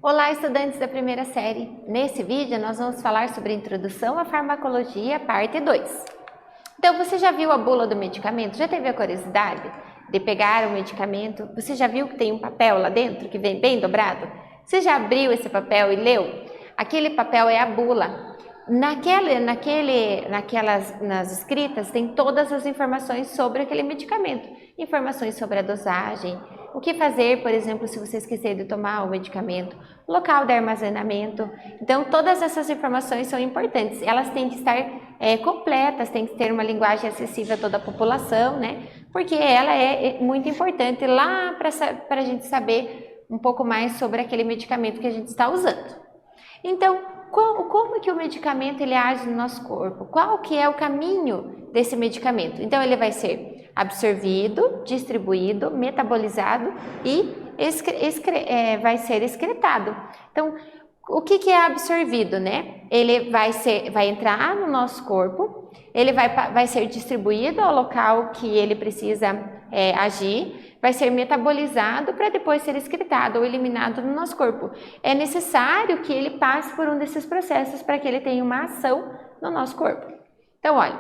Olá, estudantes da primeira série. Nesse vídeo, nós vamos falar sobre Introdução à Farmacologia, parte 2. Então, você já viu a bula do medicamento? Já teve a curiosidade de pegar o medicamento? Você já viu que tem um papel lá dentro, que vem bem dobrado? Você já abriu esse papel e leu? Aquele papel é a bula. Nas escritas tem todas as informações sobre aquele medicamento. Informações sobre a dosagem, o que fazer, por exemplo, se você esquecer de tomar o medicamento, local de armazenamento. Então, todas essas informações são importantes. Elas têm que estar completas, têm que ter uma linguagem acessível a toda a população, né? Porque ela é muito importante lá para a gente saber um pouco mais sobre aquele medicamento que a gente está usando. Então, como que o medicamento ele age no nosso corpo? Qual que é o caminho desse medicamento? Então, ele vai ser absorvido, distribuído, metabolizado e vai ser excretado. Então, o que é absorvido, né? Ele vai entrar no nosso corpo, ele vai ser distribuído ao local que ele precisa agir, vai ser metabolizado para depois ser excretado ou eliminado no nosso corpo. É necessário que ele passe por um desses processos para que ele tenha uma ação no nosso corpo. Então, olha,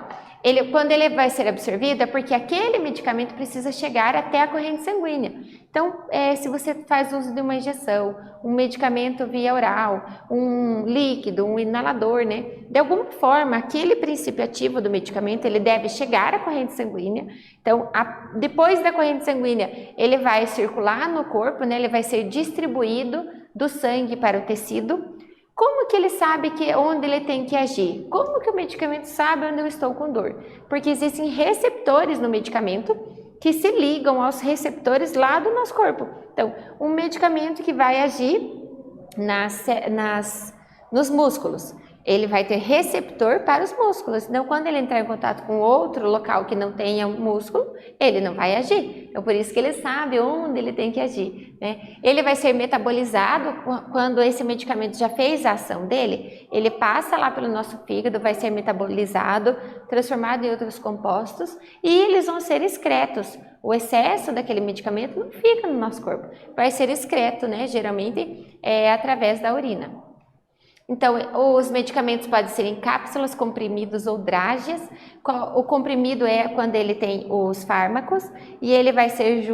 quando ele vai ser absorvido é porque aquele medicamento precisa chegar até a corrente sanguínea. Então, se você faz uso de uma injeção, um medicamento via oral, um líquido, um inalador, né? De alguma forma, aquele princípio ativo do medicamento, ele deve chegar à corrente sanguínea. Então, depois da corrente sanguínea, ele vai circular no corpo, né? Ele vai ser distribuído do sangue para o tecido. Como que ele sabe onde ele tem que agir? Como que o medicamento sabe onde eu estou com dor? Porque existem receptores no medicamento que se ligam aos receptores lá do nosso corpo. Então, um medicamento que vai agir nos músculos, ele vai ter receptor para os músculos. Então, quando ele entrar em contato com outro local que não tenha músculo, ele não vai agir. Então, por isso que ele sabe onde ele tem que agir, né? Ele vai ser metabolizado quando esse medicamento já fez a ação dele, ele passa lá pelo nosso fígado, vai ser metabolizado, transformado em outros compostos e eles vão ser excretos. O excesso daquele medicamento não fica no nosso corpo, vai ser excreto, né? Geralmente através da urina. Então, os medicamentos podem ser em cápsulas, comprimidos ou drágeas. O comprimido é quando ele tem os fármacos e ele vai ser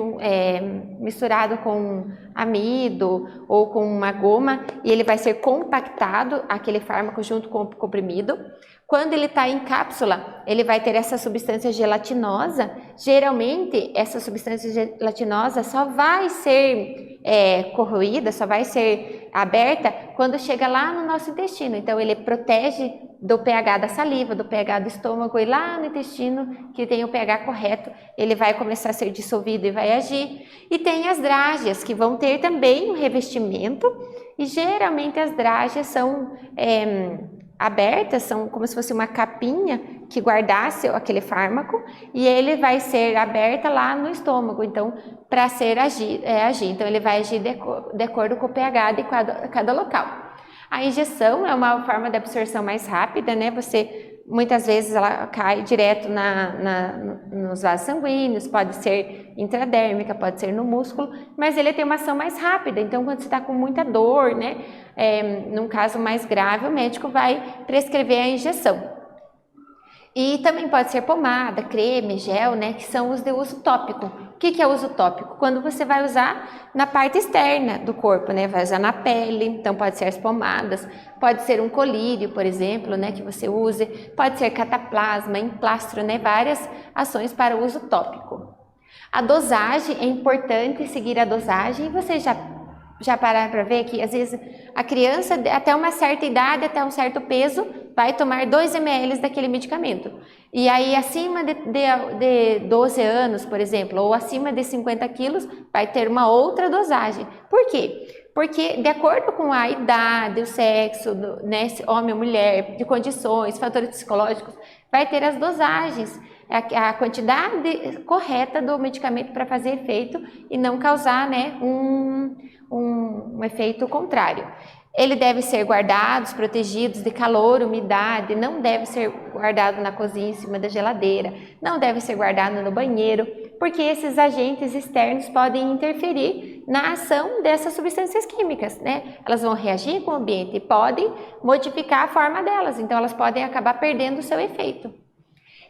misturado com amido ou com uma goma e ele vai ser compactado, aquele fármaco junto com o comprimido. Quando ele está em cápsula, ele vai ter essa substância gelatinosa. Geralmente, essa substância gelatinosa só vai ser corroída, só vai ser aberta quando chega lá no nosso intestino. Então, ele protege do pH da saliva, do pH do estômago e lá no intestino, que tem o pH correto, ele vai começar a ser dissolvido e vai agir. E tem as drágeas, que vão ter também um revestimento e geralmente as drágeas são abertas, são como se fosse uma capinha que guardasse aquele fármaco e ele vai ser aberta lá no estômago, então para agir, então ele vai agir de acordo com o pH de cada local. A injeção é uma forma de absorção mais rápida, né? Muitas vezes ela cai direto nos vasos sanguíneos, pode ser intradérmica, pode ser no músculo, mas ele tem uma ação mais rápida. Então, quando você está com muita dor, né, num caso mais grave, o médico vai prescrever a injeção. E também pode ser pomada, creme, gel, né, que são os de uso tópico. O que é uso tópico? Quando você vai usar na parte externa do corpo, né, vai usar na pele, então pode ser as pomadas, pode ser um colírio, por exemplo, né, que você use, pode ser cataplasma, emplastro, né, várias ações para uso tópico. A dosagem, é importante seguir a dosagem, você já pararam para ver que às vezes a criança até uma certa idade, até um certo peso, vai tomar 2 ml daquele medicamento. E aí acima de 12 anos, por exemplo, ou acima de 50 quilos, vai ter uma outra dosagem. Por quê? Porque de acordo com a idade, o sexo, né, homem ou mulher, de condições, fatores psicológicos, vai ter as dosagens, a quantidade correta do medicamento para fazer efeito e não causar, né, um efeito contrário. Ele deve ser guardado, protegidos de calor, umidade, não deve ser guardado na cozinha em cima da geladeira, não deve ser guardado no banheiro, porque esses agentes externos podem interferir na ação dessas substâncias químicas, né? Elas vão reagir com o ambiente e podem modificar a forma delas, então elas podem acabar perdendo o seu efeito.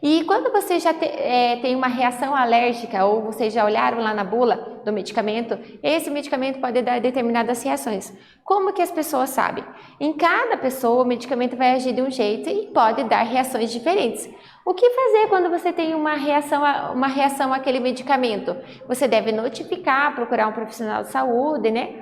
E quando você já tem uma reação alérgica, ou vocês já olharam lá na bula do medicamento, esse medicamento pode dar determinadas reações. Como que as pessoas sabem? Em cada pessoa o medicamento vai agir de um jeito e pode dar reações diferentes. O que fazer quando você tem uma reação àquele medicamento? Você deve notificar, procurar um profissional de saúde, né?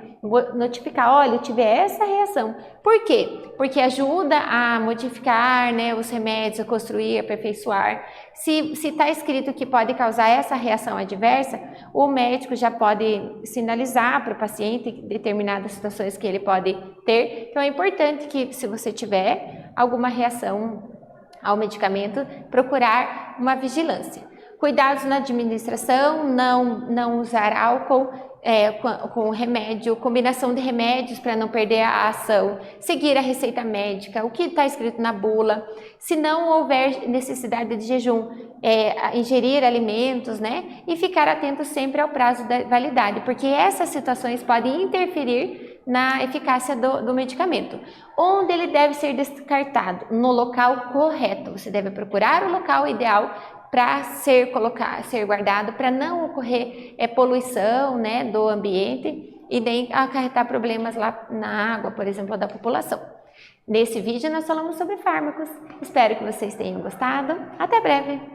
Notificar, olha, eu tive essa reação. Por quê? Porque ajuda a modificar, né, os remédios, a construir, aperfeiçoar. Se está escrito que pode causar essa reação adversa, o médico já pode sinalizar para o paciente determinadas situações que ele pode ter. Então é importante que, se você tiver alguma reação ao medicamento, procurar uma vigilância. Cuidados na administração, não usar álcool com remédio, combinação de remédios para não perder a ação, seguir a receita médica, o que está escrito na bula. Se não houver necessidade de jejum, ingerir alimentos, né? E ficar atento sempre ao prazo da validade, porque essas situações podem interferir na eficácia do medicamento. Onde ele deve ser descartado? No local correto. Você deve procurar o local ideal para ser guardado, para não ocorrer poluição, né, do ambiente e nem acarretar problemas lá na água, por exemplo, da população. Nesse vídeo nós falamos sobre fármacos. Espero que vocês tenham gostado. Até breve!